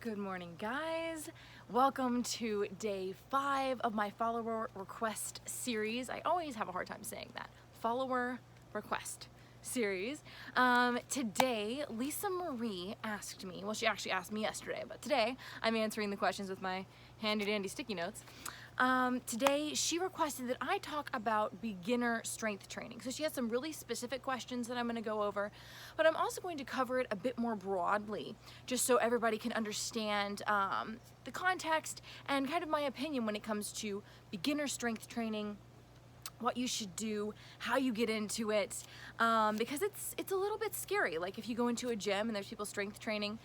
Good morning, guys. Welcome to day 5 of my follower request series. I always have a hard time saying that. Follower request series. Today, Lisa Marie asked me, well, she actually asked me yesterday, but today I'm answering the questions with my handy dandy sticky notes. Today, she requested that I talk about beginner strength training. So she has some really specific questions that I'm going to go over, but I'm also going to cover it a bit more broadly, just so everybody can understand the context and kind of my opinion when it comes to beginner strength training, what you should do, how you get into it, because it's a little bit scary. Like if you go into a gym and there's people strength training,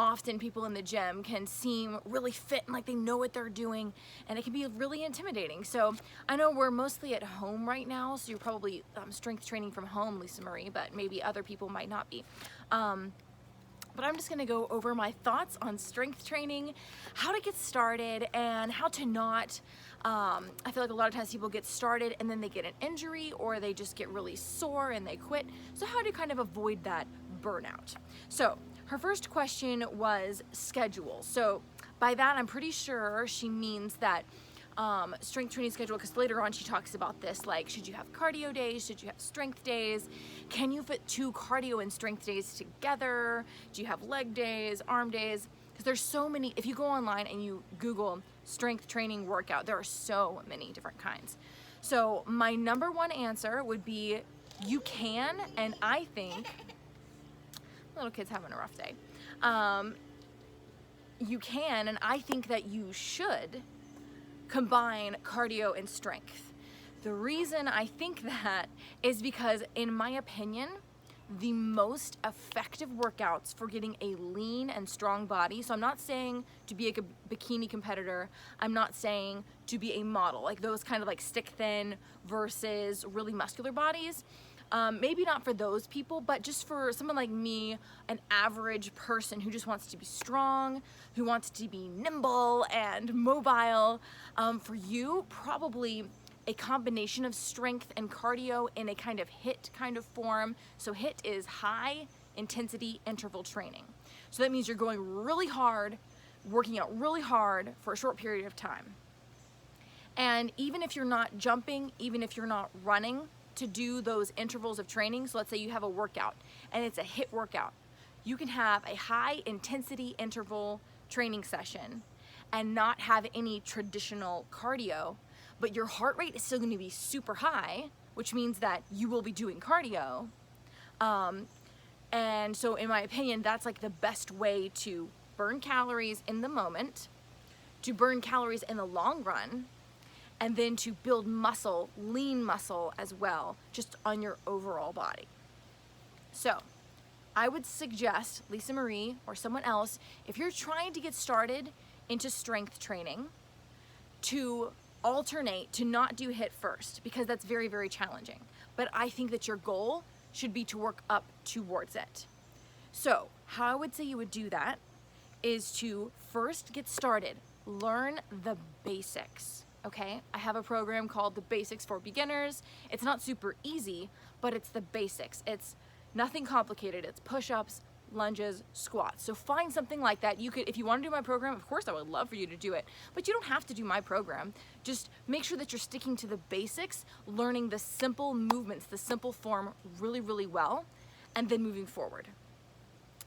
often people in the gym can seem really fit and like they know what they're doing, and it can be really intimidating. So I know we're mostly at home right now, so you're probably strength training from home, Lisa Marie, but maybe other people might not be. But I'm just gonna go over my thoughts on strength training, how to get started, and how to not, I feel like a lot of times people get started and then they get an injury or they just get really sore and they quit. So how to kind of avoid that burnout. So her first question was schedule. So by that, I'm pretty sure she means that strength training schedule, because later on she talks about this, like should you have cardio days, should you have strength days, can you fit 2 cardio and strength days together, do you have leg days, arm days, because there's so many. If you go online and you Google strength training workout, there are so many different kinds. So my number one answer would be you can, and I think little kid's having a rough day, you can, and I think that you should combine cardio and strength. The reason I think that is because, in my opinion, the most effective workouts for getting a lean and strong body, so I'm not saying to be a bikini competitor, I'm not saying to be a model, like those kind of like stick thin versus really muscular bodies. Maybe not for those people, but just for someone like me, an average person who just wants to be strong, who wants to be nimble and mobile. For you, probably a combination of strength and cardio in a kind of HIIT kind of form. So HIIT is high intensity interval training. So that means you're going really hard, working out really hard for a short period of time. And even if you're not jumping, even if you're not running, to do those intervals of training, so let's say you have a workout and it's a HIIT workout, you can have a high intensity interval training session and not have any traditional cardio, but your heart rate is still going to be super high, which means that you will be doing cardio. And so in my opinion, that's like the best way to burn calories in the moment, to burn calories in the long run, and then to build muscle, lean muscle as well, just on your overall body. So I would suggest, Lisa Marie or someone else, if you're trying to get started into strength training, to alternate, to not do HIIT first, because that's very, very challenging. But I think that your goal should be to work up towards it. So how I would say you would do that is to first get started, learn the basics. Okay, I have a program called the Basics for Beginners. It's not super easy, but it's the basics. It's nothing complicated. It's push-ups, lunges, squats. So find something like that. You could, if you want to do my program, of course I would love for you to do it, but you don't have to do my program. Just make sure that you're sticking to the basics, learning the simple movements, the simple form really, really well, and then moving forward.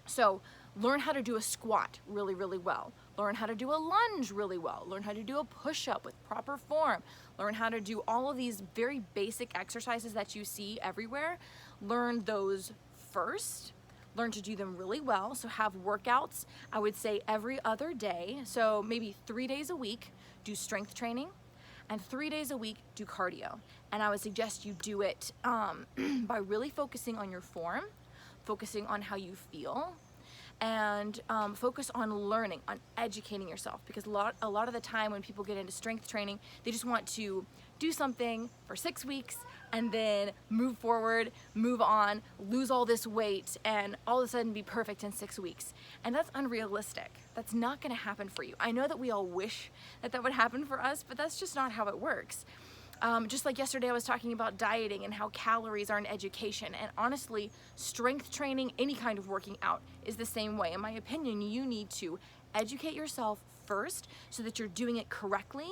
So learn how to do a squat really, really well. Learn how to do a lunge really well. Learn how to do a push-up with proper form. Learn how to do all of these very basic exercises that you see everywhere. Learn those first. Learn to do them really well. So have workouts, I would say every other day. So maybe 3 days a week, do strength training, and 3 days a week, do cardio. And I would suggest you do it by really focusing on your form, focusing on how you feel, and focus on learning, on educating yourself, because a lot of the time when people get into strength training, they just want to do something for 6 weeks and then move forward, move on, lose all this weight, and all of a sudden be perfect in 6 weeks. And that's unrealistic. That's not gonna happen for you. I know that we all wish that that would happen for us, but that's just not how it works. Just like yesterday I was talking about dieting and how calories are an education, and honestly, strength training, any kind of working out, is the same way. In my opinion, you need to educate yourself first so that you're doing it correctly.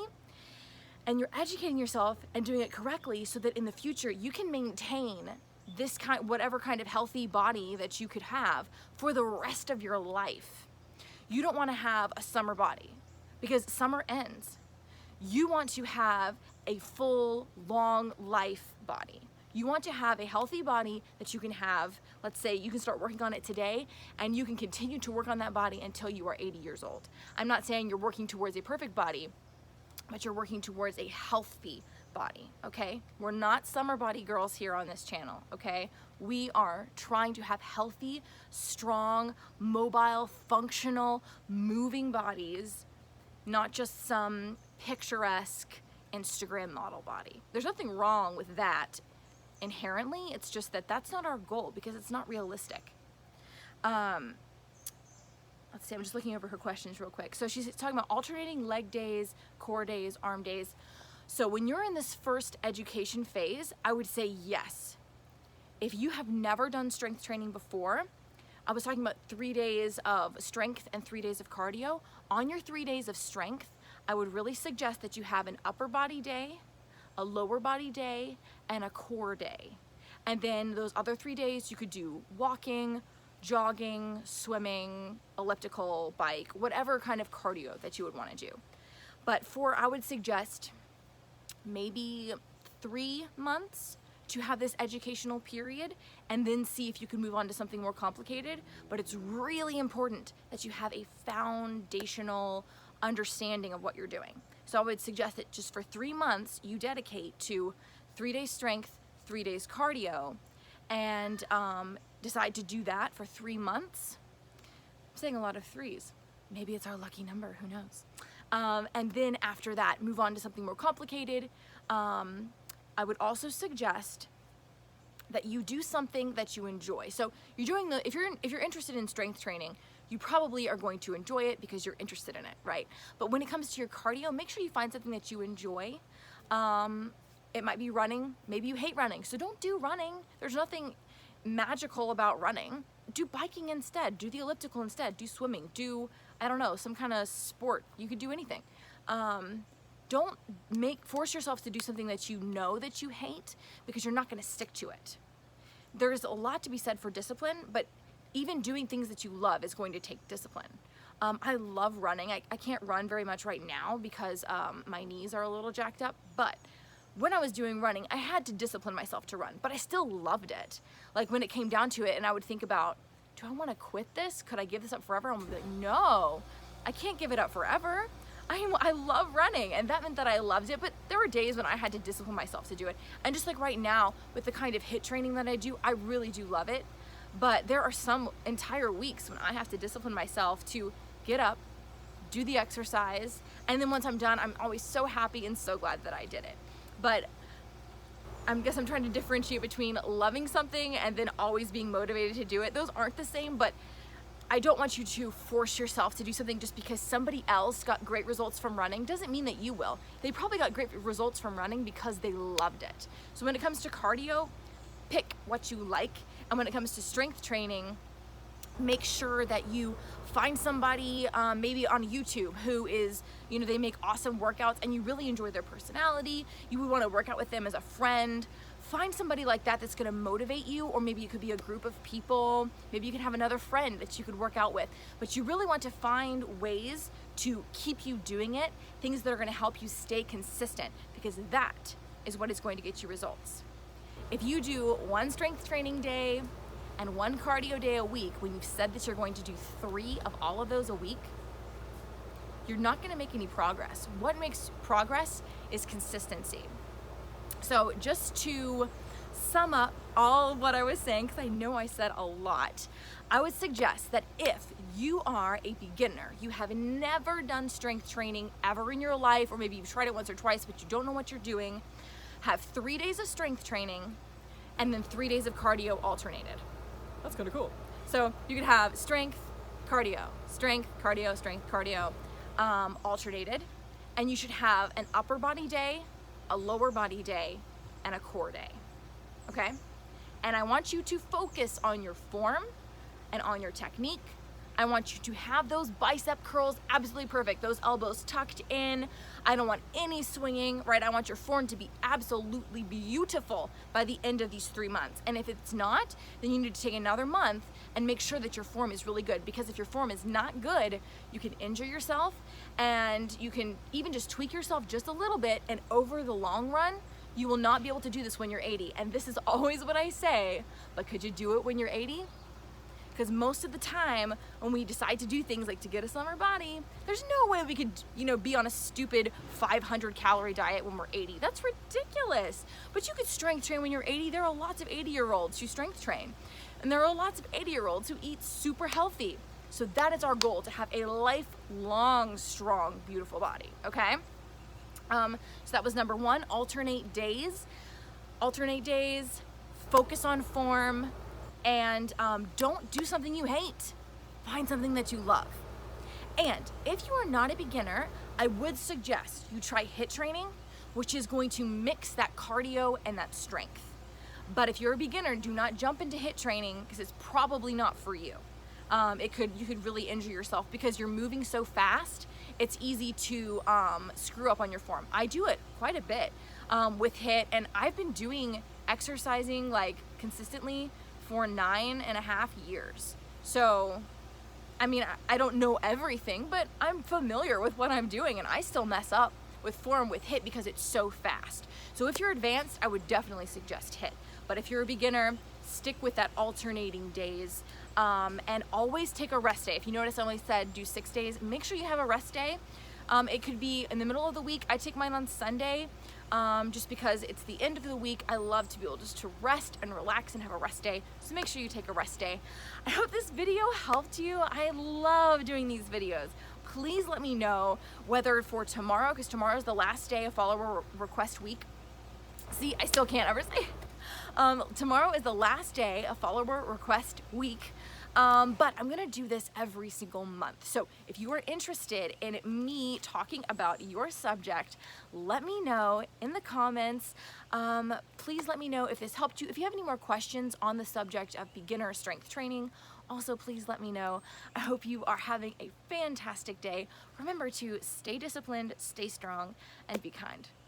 And you're educating yourself and doing it correctly so that in the future you can maintain this whatever kind of healthy body that you could have for the rest of your life. You don't want to have a summer body because summer ends. You want to have a full, long life body. You want to have a healthy body that you can have, let's say you can start working on it today and you can continue to work on that body until you are 80 years old. I'm not saying you're working towards a perfect body, but you're working towards a healthy body, okay? We're not summer body girls here on this channel, okay? We are trying to have healthy, strong, mobile, functional, moving bodies, not just some picturesque Instagram model body. There's nothing wrong with that inherently. It's just that that's not our goal because it's not realistic. Let's see, I'm just looking over her questions real quick. So she's talking about alternating leg days, core days, arm days. So when you're in this first education phase, I would say yes. If you have never done strength training before, I was talking about 3 days of strength and 3 days of cardio. On your 3 days of strength, I would really suggest that you have an upper body day, a lower body day, and a core day. And then those other 3 days, you could do walking, jogging, swimming, elliptical, bike, whatever kind of cardio that you would want to do. But I would suggest maybe 3 months to have this educational period and then see if you can move on to something more complicated. But it's really important that you have a foundational understanding of what you're doing. So I would suggest that just for 3 months, you dedicate to 3 days strength, 3 days cardio, and decide to do that for 3 months. I'm saying a lot of threes. Maybe it's our lucky number, who knows? And then after that, move on to something more complicated. I would also suggest that you do something that you enjoy. So you're doing if you're interested in strength training, you probably are going to enjoy it because you're interested in it, right? But when it comes to your cardio, make sure you find something that you enjoy. It might be running. Maybe you hate running, so don't do running. There's nothing magical about running. Do biking instead. Do the elliptical instead. Do swimming. Do, I don't know, some kind of sport. You could do anything. Don't force yourself to do something that you know that you hate because you're not going to stick to it. There's a lot to be said for discipline, but even doing things that you love is going to take discipline. I love running. I can't run very much right now because my knees are a little jacked up, but when I was doing running, I had to discipline myself to run, but I still loved it. Like when it came down to it and I would think about, do I want to quit this? Could I give this up forever? I'm like, no, I can't give it up forever. I love running, and that meant that I loved it, but there were days when I had to discipline myself to do it. And just like right now, with the kind of HIIT training that I do, I really do love it. But there are some entire weeks when I have to discipline myself to get up, do the exercise, and then once I'm done, I'm always so happy and so glad that I did it. But I guess I'm trying to differentiate between loving something and then always being motivated to do it. Those aren't the same, but I don't want you to force yourself to do something just because somebody else got great results from running. Doesn't mean that you will. They probably got great results from running because they loved it. So when it comes to cardio, pick what you like. And when it comes to strength training, make sure that you find somebody maybe on YouTube who is, they make awesome workouts and you really enjoy their personality. You would want to work out with them as a friend. Find somebody like that that's going to motivate you, or maybe it could be a group of people. Maybe you can have another friend that you could work out with. But you really want to find ways to keep you doing it, things that are going to help you stay consistent, because that is what is going to get you results. If you do 1 strength training day and 1 cardio day a week, when you've said that you're going to do 3 of all of those a week, you're not going to make any progress. What makes progress is consistency. So just to sum up all of what I was saying, because I know I said a lot, I would suggest that if you are a beginner, you have never done strength training ever in your life, or maybe you've tried it once or twice, but you don't know what you're doing, have 3 days of strength training and then 3 days of cardio alternated. That's kind of cool. So you could have strength, cardio, strength, cardio, strength, cardio, alternated, and you should have an upper body day, a lower body day, and a core day, okay? And I want you to focus on your form and on your technique. I want you to have those bicep curls absolutely perfect, those elbows tucked in. I don't want any swinging, right? I want your form to be absolutely beautiful by the end of these 3 months. And if it's not, then you need to take another month and make sure that your form is really good, because if your form is not good, you can injure yourself, and you can even just tweak yourself just a little bit, and over the long run, you will not be able to do this when you're 80. And this is always what I say, but could you do it when you're 80? Because most of the time when we decide to do things like to get a slimmer body, there's no way we could, be on a stupid 500 calorie diet when we're 80. That's ridiculous. But you could strength train when you're 80. There are lots of 80-year-olds who strength train. And there are lots of 80-year-olds who eat super healthy. So that is our goal, to have a lifelong, strong, beautiful body, okay? So that was number 1, alternate days. Alternate days, focus on form, and don't do something you hate. Find something that you love. And if you are not a beginner, I would suggest you try HIIT training, which is going to mix that cardio and that strength. But if you're a beginner, do not jump into HIIT training, because it's probably not for you. You could really injure yourself because you're moving so fast. It's easy to screw up on your form. I do it quite a bit with HIIT, and I've been doing exercising like consistently for 9.5 years. So, I mean, I don't know everything, but I'm familiar with what I'm doing, and I still mess up with form with HIIT because it's so fast. So if you're advanced, I would definitely suggest HIIT. But if you're a beginner, stick with that alternating days, and always take a rest day. If you notice, I only said do 6 days. Make sure you have a rest day. It could be in the middle of the week. I take mine on Sunday, just because it's the end of the week. I love to be able just to rest and relax and have a rest day. So make sure you take a rest day. I hope this video helped you. I love doing these videos. Please let me know whether for tomorrow, because tomorrow is the last day of follower request week. See, I still can't ever say. Tomorrow is the last day of follower request week, but I'm gonna do this every single month. So if you are interested in me talking about your subject, let me know in the comments. Please let me know if this helped you. If you have any more questions on the subject of beginner strength training, also please let me know. I hope you are having a fantastic day. Remember to stay disciplined, stay strong, and be kind.